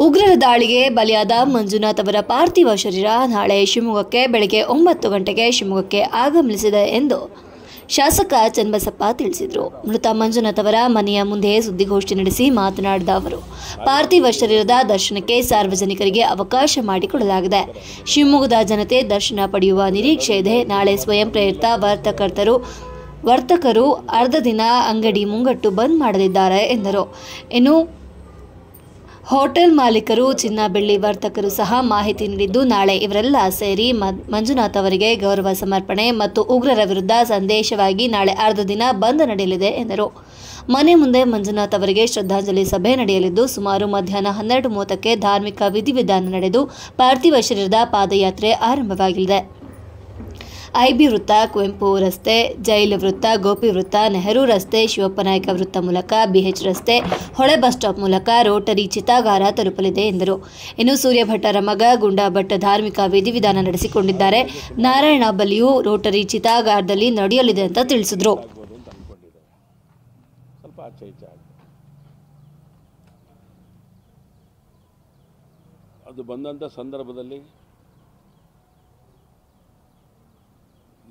ಉಗ್ರ ದಾಳಿಗೆ ಬಲಿಯಾದ ಮಂಜುನಾಥ್ ಅವರ ಪಾರ್ಥಿವ ಶರೀರ ನಾಳೆ ಶಿವಮೊಗ್ಗಕ್ಕೆ ಬೆಳಗ್ಗೆ 9 ಗಂಟೆಗೆ ಶಿವಮೊಗ್ಗಕ್ಕೆ ಆಗಮಿಸಲಿದೆ ಎಂದು ಶಾಸಕ ಚನ್ನಬಸಪ್ಪ ತಿಳಿಸಿದರು. ಮೃತ ಮಂಜುನಾಥ್ ಅವರ ಮನೆಯ ಮುಂದೆ ಸುದ್ದಿಗೋಷ್ಠಿ ನಡೆಸಿ ಮಾತನಾಡಿದ ಅವರು, ಪಾರ್ಥಿವ ಶರೀರದ ದರ್ಶನಕ್ಕೆ ಸಾರ್ವಜನಿಕರಿಗೆ ಅವಕಾಶ ಮಾಡಿಕೊಡಲಾಗಿದೆ. ಶಿವಮೊಗ್ಗದ ಜನತೆ ದರ್ಶನ ಪಡೆಯುವ ನಿರೀಕ್ಷೆ ಇದೆ. ನಾಳೆ ಸ್ವಯಂ ಪ್ರೇರಿತ ವರ್ತಕರು ಅರ್ಧ ದಿನ ಅಂಗಡಿ ಮುಂಗಟ್ಟು ಬಂದ್ ಮಾಡಲಿದ್ದಾರೆ ಎಂದರು. ಇನ್ನು ಹೋಟೆಲ್ ಮಾಲೀಕರು, ಚಿನ್ನ ಬೆಳ್ಳಿ ವರ್ತಕರು ಸಹ ಮಾಹಿತಿ ನೀಡಿದ್ದು, ನಾಳೆ ಇವರೆಲ್ಲ ಸೇರಿ ಮಂಜುನಾಥ್ ಅವರಿಗೆ ಗೌರವ ಸಮರ್ಪಣೆ ಮತ್ತು ಉಗ್ರರ ವಿರುದ್ಧ ಸಂದೇಶವಾಗಿ ನಾಳೆ ಅರ್ಧ ದಿನ ಬಂದ್ ನಡೆಯಲಿದೆ ಎಂದರು. ಮನೆ ಮುಂದೆ ಮಂಜುನಾಥ್ ಅವರಿಗೆ ಶ್ರದ್ಧಾಂಜಲಿ ಸಭೆ ನಡೆಯಲಿದ್ದು, ಸುಮಾರು ಮಧ್ಯಾಹ್ನ 12:30ಕ್ಕೆ ಧಾರ್ಮಿಕ ವಿಧಿವಿಧಾನ ನಡೆದು ಪಾರ್ಥಿವ ಶರೀರದ ಪಾದಯಾತ್ರೆ ಆರಂಭವಾಗಲಿದೆ. ಐಬಿ ವೃತ್ತ, ಕುವೆಂಪು ರಸ್ತೆ, ಜೈಲ್ ವೃತ್ತ, ಗೋಪಿ ವೃತ್ತ, ನೆಹರು ರಸ್ತೆ, ಶಿವಪ್ಪನಾಯಕ ವೃತ್ತ ಮೂಲಕ ಬಿಎಚ್ ರಸ್ತೆ, ಹೊಳೆ ಬಸ್ ಸ್ಟಾಪ್ ಮೂಲಕ ರೋಟರಿ ಚಿತಾಗಾರ ತಲುಪಲಿದೆ ಎಂದರು. ಇನ್ನು ಸೂರ್ಯ ಭಟ್ಟರ ಮಗ ಗುಂಡಾ ಭಟ್ ಧಾರ್ಮಿಕ ವಿಧಿವಿಧಾನ ನಡೆಸಿಕೊಂಡಿದ್ದಾರೆ. ನಾರಾಯಣ ಬಲಿಯು ರೋಟರಿ ಚಿತಾಗಾರದಲ್ಲಿ ನಡೆಯಲಿದೆ ಅಂತ ತಿಳಿಸಿದರು. ಅದು ಬಂದಂಥ ಸಂದರ್ಭದಲ್ಲಿ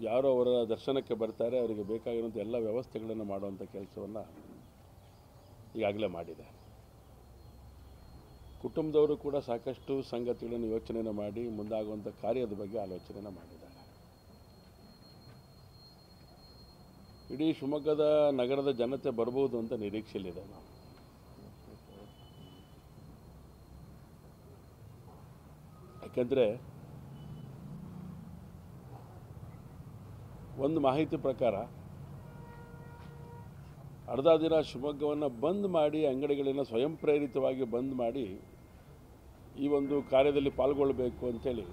ಯಾರು ಅವರ ದರ್ಶನಕ್ಕೆ ಬರ್ತಾರೆ ಅವರಿಗೆ ಬೇಕಾಗಿರುವಂಥ ಎಲ್ಲ ವ್ಯವಸ್ಥೆಗಳನ್ನು ಮಾಡುವಂಥ ಕೆಲಸವನ್ನು ಈಗಾಗಲೇ ಮಾಡಿದೆ. ಕುಟುಂಬದವರು ಕೂಡ ಸಾಕಷ್ಟು ಸಂಗತಿಗಳನ್ನು ಯೋಚನೆಯನ್ನು ಮಾಡಿ ಮುಂದಾಗುವಂಥ ಕಾರ್ಯದ ಬಗ್ಗೆ ಆಲೋಚನೆಯನ್ನು ಮಾಡಿದ್ದಾರೆ. ಇಡೀ ಶಿವಮೊಗ್ಗದ ನಗರದ ಜನತೆ ಬರ್ಬೋದು ಅಂತ ನಿರೀಕ್ಷೆಯಲ್ಲಿದೆ. ನಾವು ಯಾಕೆಂದರೆ ಒಂದು ಮಾಹಿತಿ ಪ್ರಕಾರ ಅರ್ಧ ದಿನ ಶಿವಮೊಗ್ಗವನ್ನು ಬಂದ್ ಮಾಡಿ, ಅಂಗಡಿಗಳನ್ನು ಸ್ವಯಂ ಪ್ರೇರಿತವಾಗಿ ಬಂದ್ ಮಾಡಿ ಈ ಒಂದು ಕಾರ್ಯದಲ್ಲಿ ಪಾಲ್ಗೊಳ್ಳಬೇಕು ಅಂಥೇಳಿ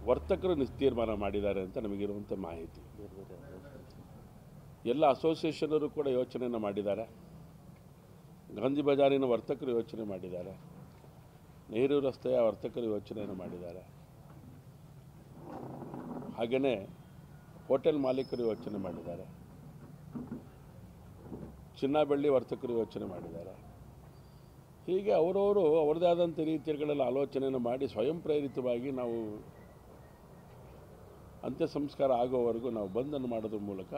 ವರ್ತಕರು ತೀರ್ಮಾನ ಮಾಡಿದ್ದಾರೆ ಅಂತ ನಮಗಿರುವಂಥ ಮಾಹಿತಿ. ಎಲ್ಲ ಅಸೋಸಿಯೇಷನರು ಕೂಡ ಯೋಚನೆಯನ್ನು ಮಾಡಿದ್ದಾರೆ. ಗಾಂಧಿ ಬಜಾರಿನ ವರ್ತಕರು ಯೋಚನೆ ಮಾಡಿದ್ದಾರೆ. ನೆಹರು ರಸ್ತೆಯ ವರ್ತಕರು ಯೋಚನೆಯನ್ನು ಮಾಡಿದ್ದಾರೆ. ಹಾಗೆಯೇ ಹೋಟೆಲ್ ಮಾಲೀಕರು ಯೋಚನೆ ಮಾಡಿದ್ದಾರೆ. ಚಿನ್ನ ಬೆಳ್ಳಿ ವರ್ತಕರು ಯೋಚನೆ ಮಾಡಿದ್ದಾರೆ. ಹೀಗೆ ಅವರವರು ಅವರದೇ ಆದಂಥ ರೀತಿಗಳಲ್ಲಿ ಆಲೋಚನೆಯನ್ನು ಮಾಡಿ ಸ್ವಯಂ ಪ್ರೇರಿತವಾಗಿ ನಾವು ಅಂತ್ಯ ಸಂಸ್ಕಾರ ಆಗೋವರೆಗೂ ನಾವು ಬಂದನ್ನು ಮಾಡೋದ್ರ ಮೂಲಕ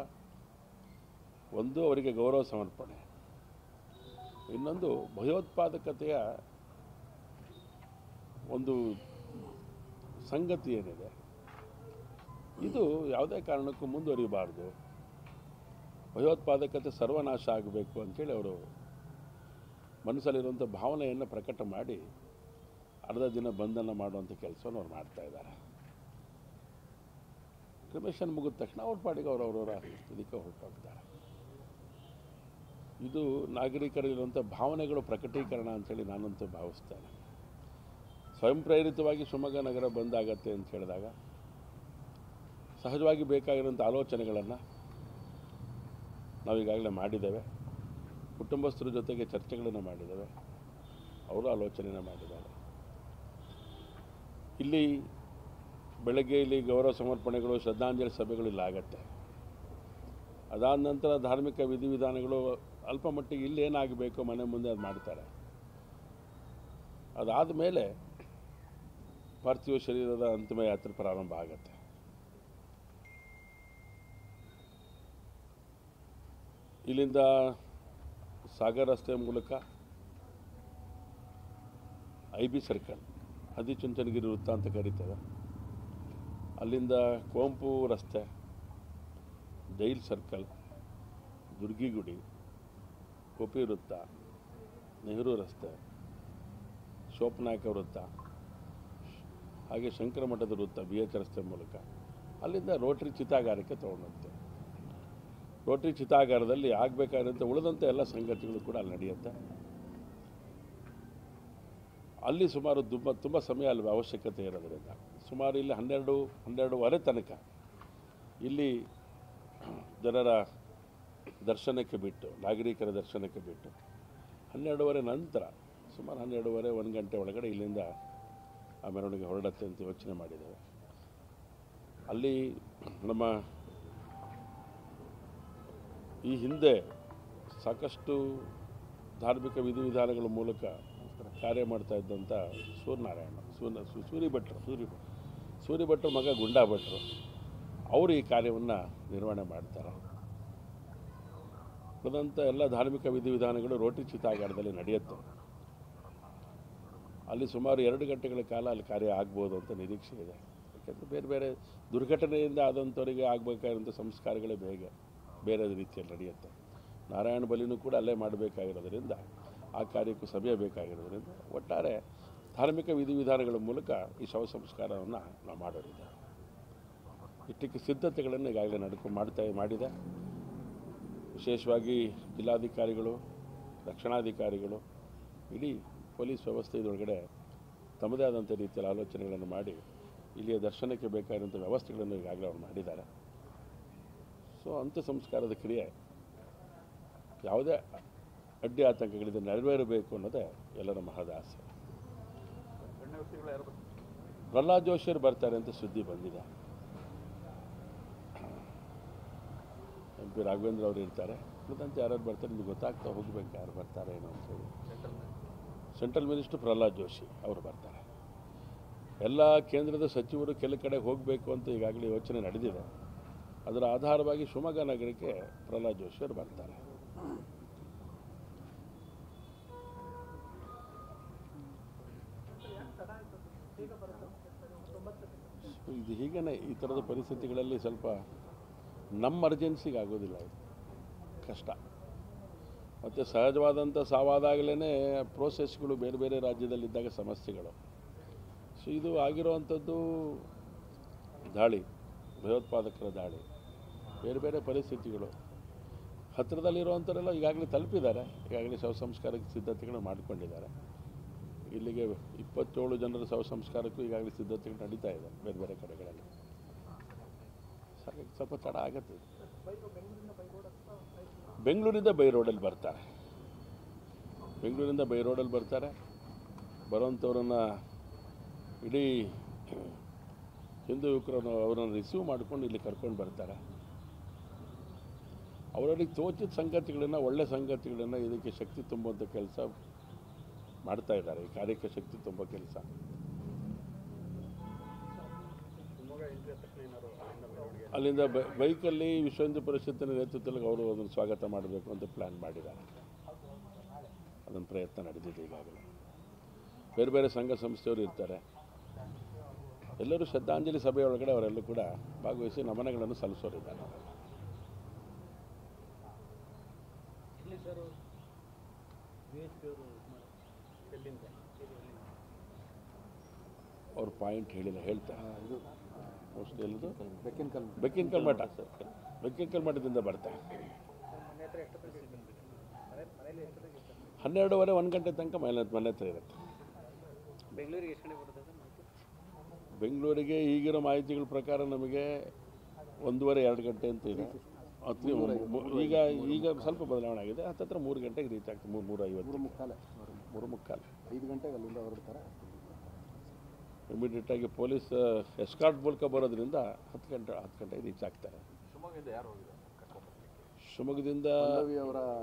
ಒಂದು ಅವರಿಗೆ ಗೌರವ ಸಮರ್ಪಣೆ, ಇನ್ನೊಂದು ಭಯೋತ್ಪಾದಕತೆಯ ಒಂದು ಸಂಗತಿ ಏನಿದೆ ಇದು ಯಾವುದೇ ಕಾರಣಕ್ಕೂ ಮುಂದುವರಿಯಬಾರ್ದು. ಭಯೋತ್ಪಾದಕತೆ ಸರ್ವನಾಶ ಆಗಬೇಕು ಅಂಥೇಳಿ ಅವರು ಮನಸ್ಸಲ್ಲಿರುವಂಥ ಭಾವನೆಯನ್ನು ಪ್ರಕಟ ಮಾಡಿ ಅರ್ಧ ದಿನ ಬಂಧನ ಮಾಡುವಂಥ ಕೆಲಸವನ್ನು ಅವ್ರು ಮಾಡ್ತಾಯಿದ್ದಾರೆ. ಕ್ರಿಮೇಷನ್ ಮುಗಿದ ತಕ್ಷಣ ಅವ್ರ ಪಾಡಿಗೆ ಅವರವರ ಇದಕ್ಕೆ ಹೊರಟೋಗ್ತಾರೆ. ಇದು ನಾಗರಿಕರಿರುವಂಥ ಭಾವನೆಗಳು ಪ್ರಕಟೀಕರಣ ಅಂಥೇಳಿ ನಾನಂತೂ ಭಾವಿಸ್ತೇನೆ. ಸ್ವಯಂ ಪ್ರೇರಿತವಾಗಿ ಶಿವಮೊಗ್ಗ ನಗರ ಬಂದಾಗತ್ತೆ ಅಂತ ಹೇಳಿದಾಗ ಸಹಜವಾಗಿ ಬೇಕಾಗಿರುವಂಥ ಆಲೋಚನೆಗಳನ್ನು ನಾವೀಗಾಗಲೇ ಮಾಡಿದ್ದೇವೆ. ಕುಟುಂಬಸ್ಥರ ಜೊತೆಗೆ ಚರ್ಚೆಗಳನ್ನು ಮಾಡಿದ್ದೇವೆ. ಅವರು ಆಲೋಚನೆಯನ್ನು ಮಾಡಿದ್ದಾರೆ. ಇಲ್ಲಿ ಬೆಳಗ್ಗೆ ಇಲ್ಲಿ ಗೌರವ ಸಮರ್ಪಣೆಗಳು, ಶ್ರದ್ಧಾಂಜಲಿ ಸಭೆಗಳು ಇಲ್ಲ ಆಗತ್ತೆ. ಅದಾದ ನಂತರ ಧಾರ್ಮಿಕ ವಿಧಿವಿಧಾನಗಳು ಅಲ್ಪ ಮಟ್ಟಿಗೆ ಇಲ್ಲಿ ಏನಾಗಬೇಕು ಮನೆ ಮುಂದೆ ಅದು ಮಾಡ್ತಾರೆ. ಅದಾದ ಮೇಲೆ ಪಾರ್ಥಿವ ಶರೀರದ ಅಂತಿಮ ಯಾತ್ರೆ ಪ್ರಾರಂಭ ಆಗುತ್ತೆ. ಇಲ್ಲಿಂದ ಸಾಗರ ರಸ್ತೆ ಮೂಲಕ ಐಬಿ ಸರ್ಕಲ್, ಆದಿಚುಂಚನಗಿರಿ ವೃತ್ತ ಅಂತ ಕರೀತೇವೆ, ಅಲ್ಲಿಂದ ಕುವೆಂಪು ರಸ್ತೆ, ಜೈಲ್ ಸರ್ಕಲ್, ದುರ್ಗಿಗುಡಿ, ಗೋಪಿ ವೃತ್ತ, ನೆಹರು ರಸ್ತೆ, ಶಿವಪ್ಪನಾಯಕ ವೃತ್ತ, ಹಾಗೆ ಶಂಕರ ಮಠದ ವೃತ್ತ ಬಿಎಚ್ ರಸ್ತೆ ಮೂಲಕ ಅಲ್ಲಿಂದ ರೋಟರಿ ಚಿತಾಗಾರಕ್ಕೆ ತೊಗೊಂಡೋಗ್ತೇವೆ. ರೋಟರಿ ಚಿತಾಗಾರದಲ್ಲಿ ಆಗಬೇಕಾಗಿರೋಂಥ ಉಳಿದಂಥ ಎಲ್ಲ ಸಂಗತಿಗಳು ಕೂಡ ಅಲ್ಲಿ ನಡೆಯುತ್ತೆ. ಅಲ್ಲಿ ಸುಮಾರು ತುಂಬ ಸಮಯ ಅಲ್ಲಿ ಅವಶ್ಯಕತೆ ಇರೋದ್ರಿಂದ ಸುಮಾರು ಇಲ್ಲಿ 12:30 ತನಕ ಇಲ್ಲಿ ಜನರ ದರ್ಶನಕ್ಕೆ ಬಿಟ್ಟು, ನಾಗರಿಕರ ದರ್ಶನಕ್ಕೆ ಬಿಟ್ಟು 12:30 ನಂತರ ಸುಮಾರು 12:30 1 ಗಂಟೆ ಒಳಗಡೆ ಇಲ್ಲಿಂದ ಆ ಮೆರವಣಿಗೆ ಹೊರಡತ್ತೆ ಅಂತ ಯೋಚನೆ ಮಾಡಿದ್ದೇವೆ. ಅಲ್ಲಿ ನಮ್ಮ ಈ ಹಿಂದೆ ಸಾಕಷ್ಟು ಧಾರ್ಮಿಕ ವಿಧಿವಿಧಾನಗಳ ಮೂಲಕ ಕಾರ್ಯ ಮಾಡ್ತಾ ಇದ್ದಂಥ ಸೂರ್ಯನಾರಾಯಣ ಸೂರಿ ಭಟ್ರು ಮಗ ಗುಂಡಾ ಭಟ್ರು ಅವರು ಈ ಕಾರ್ಯವನ್ನು ನಿರ್ವಹಣೆ ಮಾಡ್ತಾರೆ. ಉಳಿದಂಥ ಎಲ್ಲ ಧಾರ್ಮಿಕ ವಿಧಿವಿಧಾನಗಳು ರೋಟಿ ಚಿತಾಗಾರದಲ್ಲಿ ನಡೆಯುತ್ತೆ. ಅಲ್ಲಿ ಸುಮಾರು 2 ಗಂಟೆಗಳ ಕಾಲ ಅಲ್ಲಿ ಕಾರ್ಯ ಆಗ್ಬೋದು ಅಂತ ನಿರೀಕ್ಷೆ ಇದೆ. ಯಾಕೆಂದರೆ ಬೇರೆ ಬೇರೆ ದುರ್ಘಟನೆಯಿಂದ ಆದಂಥವರಿಗೆ ಆಗಬೇಕಾಗಿರೋಂಥ ಸಂಸ್ಕಾರಗಳೇ ಬೇರೆ ರೀತಿಯಲ್ಲಿ ನಡೆಯುತ್ತೆ. ನಾರಾಯಣ ಬಲಿನೂ ಕೂಡ ಅಲ್ಲೇ ಮಾಡಬೇಕಾಗಿರೋದ್ರಿಂದ ಆ ಕಾರ್ಯಕ್ಕೂ ಸಮಯ ಬೇಕಾಗಿರೋದ್ರಿಂದ ಒಟ್ಟಾರೆ ಧಾರ್ಮಿಕ ವಿಧಿವಿಧಾನಗಳ ಮೂಲಕ ಈ ಶವ ಸಂಸ್ಕಾರವನ್ನು ನಾವು ಮಾಡೋರಿದ್ದೇವೆ. ಇಷ್ಟಕ್ಕೆ ಸಿದ್ಧತೆಗಳನ್ನು ಈಗಾಗಲೇ ಮಾಡಿದೆ. ವಿಶೇಷವಾಗಿ ಜಿಲ್ಲಾಧಿಕಾರಿಗಳು, ರಕ್ಷಣಾಧಿಕಾರಿಗಳು, ಇಡೀ ಪೊಲೀಸ್ ವ್ಯವಸ್ಥೆ ಇದರೊಳಗಡೆ ತಮ್ಮದೇ ಆದಂಥ ರೀತಿಯಲ್ಲಿ ಆಲೋಚನೆಗಳನ್ನು ಮಾಡಿ ಇಲ್ಲಿಯ ದರ್ಶನಕ್ಕೆ ಬೇಕಾಗಿರುವಂಥ ವ್ಯವಸ್ಥೆಗಳನ್ನು ಈಗಾಗಲೇ ಅವರು ಮಾಡಿದ್ದಾರೆ. ಸೊ ಅಂತ್ಯ ಸಂಸ್ಕಾರದ ಕ್ರಿಯೆ ಯಾವುದೇ ಅಡ್ಡಿ ಆತಂಕಗಳಿಂದ ನೆರವೇರಬೇಕು ಅನ್ನೋದೇ ಎಲ್ಲರ ಮಹದಾಸೆ. ಪ್ರಹ್ಲಾದ್ ಜೋಶಿಯವರು ಬರ್ತಾರೆ ಅಂತ ಸುದ್ದಿ ಬಂದಿದೆ. MP ರಾಘವೇಂದ್ರ ಅವರು ಇರ್ತಾರೆ. ಉಳಿದಂತೆ ಯಾರ್ಯಾರು ಬರ್ತಾರೆ ನಿಮ್ಗೆ ಗೊತ್ತಾಗ್ತಾ ಹೋಗ್ಬೇಕು ಯಾರು ಬರ್ತಾರೆ ಏನೋ ಅಂತೇಳಿ. ಸೆಂಟ್ರಲ್ ಮಿನಿಸ್ಟರ್ ಪ್ರಹ್ಲಾದ್ ಜೋಶಿ ಅವರು ಬರ್ತಾರೆ. ಎಲ್ಲ ಕೇಂದ್ರದ ಸಚಿವರು ಕೆಲ ಕಡೆ ಹೋಗಬೇಕು ಅಂತ ಈಗಾಗಲೇ ಯೋಚನೆ ನಡೆದಿದೆ. ಅದರ ಆಧಾರವಾಗಿ ಶಿವಮೊಗ್ಗ ನಗರಕ್ಕೆ ಪ್ರಹ್ಲಾದ್ ಜೋಶಿ ಅವರು ಬರ್ತಾರೆ. ಇದು ಹೀಗೇ ಈ ಥರದ ಪರಿಸ್ಥಿತಿಗಳಲ್ಲಿ ಸ್ವಲ್ಪ ನಮ್ಮ ಅರ್ಜೆನ್ಸಿಗೆ ಆಗೋದಿಲ್ಲ, ಇದು ಕಷ್ಟ. ಮತ್ತು ಸಹಜವಾದಂಥ ಸಾವಾದಾಗಲೇ ಪ್ರೋಸೆಸ್ಗಳು ಬೇರೆ ಬೇರೆ ರಾಜ್ಯದಲ್ಲಿದ್ದಾಗ ಸಮಸ್ಯೆಗಳು. ಸೊ ಇದು ಆಗಿರುವಂಥದ್ದು ದಾಳಿ, ಭಯೋತ್ಪಾದಕರ ದಾಳಿ, ಬೇರೆ ಬೇರೆ ಪರಿಸ್ಥಿತಿಗಳು. ಹತ್ತಿರದಲ್ಲಿರುವಂಥವರೆಲ್ಲ ಈಗಾಗಲೇ ತಲುಪಿದ್ದಾರೆ. ಈಗಾಗಲೇ ಶವ ಸಂಸ್ಕಾರಕ್ಕೆ ಸಿದ್ಧತೆಗಳನ್ನು ಮಾಡಿಕೊಂಡಿದ್ದಾರೆ. ಇಲ್ಲಿಗೆ 27 ಜನರ ಶವ ಸಂಸ್ಕಾರಕ್ಕೂ ಈಗಾಗಲೇ ಸಿದ್ಧತೆಗಳು ನಡೀತಾ ಇದೆ ಬೇರೆ ಬೇರೆ ಕಡೆಗಳಲ್ಲಿ. ಸ್ವಲ್ಪ ತಡ ಆಗುತ್ತೆ. ಬೆಂಗಳೂರಿಂದ ಬೈ ರೋಡಲ್ಲಿ ಬರ್ತಾರೆ. ಬರೋಂಥವ್ರನ್ನ ಇಡೀ ಹಿಂದೂ ಯುವಕರನ್ನು ಅವರನ್ನು ರಿಸೀವ್ ಮಾಡ್ಕೊಂಡು ಇಲ್ಲಿ ಕರ್ಕೊಂಡು ಬರ್ತಾರೆ. ಅವರಲ್ಲಿ ತೋಚಿದ ಸಂಗತಿಗಳನ್ನು, ಒಳ್ಳೆ ಸಂಗತಿಗಳನ್ನು, ಇದಕ್ಕೆ ಶಕ್ತಿ ತುಂಬುವಂಥ ಕೆಲಸ ಮಾಡ್ತಾ ಇದ್ದಾರೆ. ಈ ಕಾರ್ಯಕ್ಕೆ ಶಕ್ತಿ ತುಂಬೋ ಕೆಲಸ. ಅಲ್ಲಿಂದ ಬೈಕಲ್ಲಿ ವಿಶ್ವ ಹಿಂದೂ ಪರಿಷತ್ತಿನ ನೇತೃತ್ವದಲ್ಲಿ ಅವರು ಅದನ್ನು ಸ್ವಾಗತ ಮಾಡಬೇಕು ಅಂತ ಪ್ಲ್ಯಾನ್ ಮಾಡಿದ್ದಾರೆ. ಅದನ್ನು ಪ್ರಯತ್ನ ನಡೆದಿದೆ ಈಗಾಗಲೇ. ಬೇರೆ ಬೇರೆ ಸಂಘ ಸಂಸ್ಥೆಯವರು ಇರ್ತಾರೆ. ಎಲ್ಲರೂ ಶ್ರದ್ಧಾಂಜಲಿ ಸಭೆಯೊಳಗಡೆ ಅವರೆಲ್ಲೂ ಕೂಡ ಭಾಗವಹಿಸಿ ನಮನಗಳನ್ನು ಸಲ್ಲಿಸೋರಿದ್ದಾರೆ. ಅವ್ರ ಪಾಯಿಂಟ್ ಹೇಳ್ತಾರೆ. ಮೋಸ್ಟ್ಲಿ ಎಲ್ಲದು ಬೆಕ್ಕಿನಕಲ್ ಮಠದಿಂದ ಬರ್ತಾರೆ. 12:30 1 ಗಂಟೆ ತನಕ ಮನೆ ಹತ್ರ ಇರುತ್ತೆ. ಬೆಂಗಳೂರಿಗೆ ಈಗಿರೋ ಮಾಹಿತಿಗಳ ಪ್ರಕಾರ ನಮಗೆ 1:30-2 ಗಂಟೆ ಅಂತ ಇದೆ. ಈಗ ಸ್ವಲ್ಪ ಬದಲಾವಣೆ ಆಗಿದೆ. ಹತ್ತತ್ರ 3 ಗಂಟೆಗೆ ರೀಚ್ ಆಗ್ತದೆ. 3:50 5 ಗಂಟೆಗೆ ಅಲ್ಲಿಂದ ಹೊರಡ್ತಾರೆ. ಇಮಿಡಿಯೇಟಾಗಿ ಪೊಲೀಸ್ ಎಸ್ಕಾರ್ಟ್ ಮೂಲಕ ಬರೋದ್ರಿಂದ 10 ಗಂಟೆಗೆ ರೀಚ್ ಆಗ್ತಾರೆ. ಶಿವಮೊಗ್ಗದಿಂದ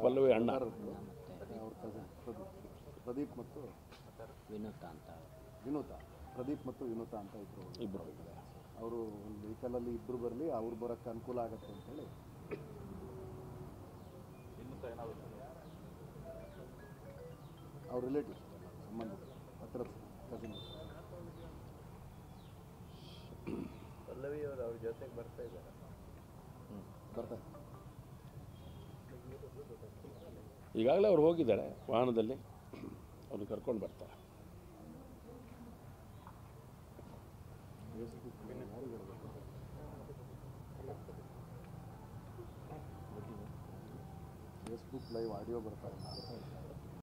ಪಲ್ಲವಿ ಅಣ್ಣ ಪ್ರದೀಪ್ ಮತ್ತು ವಿನೋತ ಅಂತ ಇಬ್ಬರು ಅವರು ಒಂದು ವೆಹಿಕಲಲ್ಲಿ ಇಬ್ಬರು ಬರಲಿ, ಅವ್ರು ಬರೋಕ್ಕೆ ಅನುಕೂಲ ಆಗುತ್ತೆ ಅಂತೇಳಿ. ಅವ್ರ ರಿಲೇಟಿವ್ಸ್ ಸಂಬಂಧ ಹತ್ತಿರ ಕಸಿನ್ ಪಲ್ಲವಿ ಅವರು ಅವ್ರ ಜೊತೆಗೆ ಬರ್ತಾ ಇದ್ದಾರೆ. ಈಗಾಗಲೇ ಅವ್ರು ಹೋಗಿದ್ದಾರೆ ವಾಹನದಲ್ಲಿ. ಅವ್ರನ್ನ ಕರ್ಕೊಂಡು ಬರ್ತಾರೆ. ಫೇಸ್ಬುಕ್ ಲೈವ್ ಆಡಿಯೋ ಬರ್ತಾರೆ.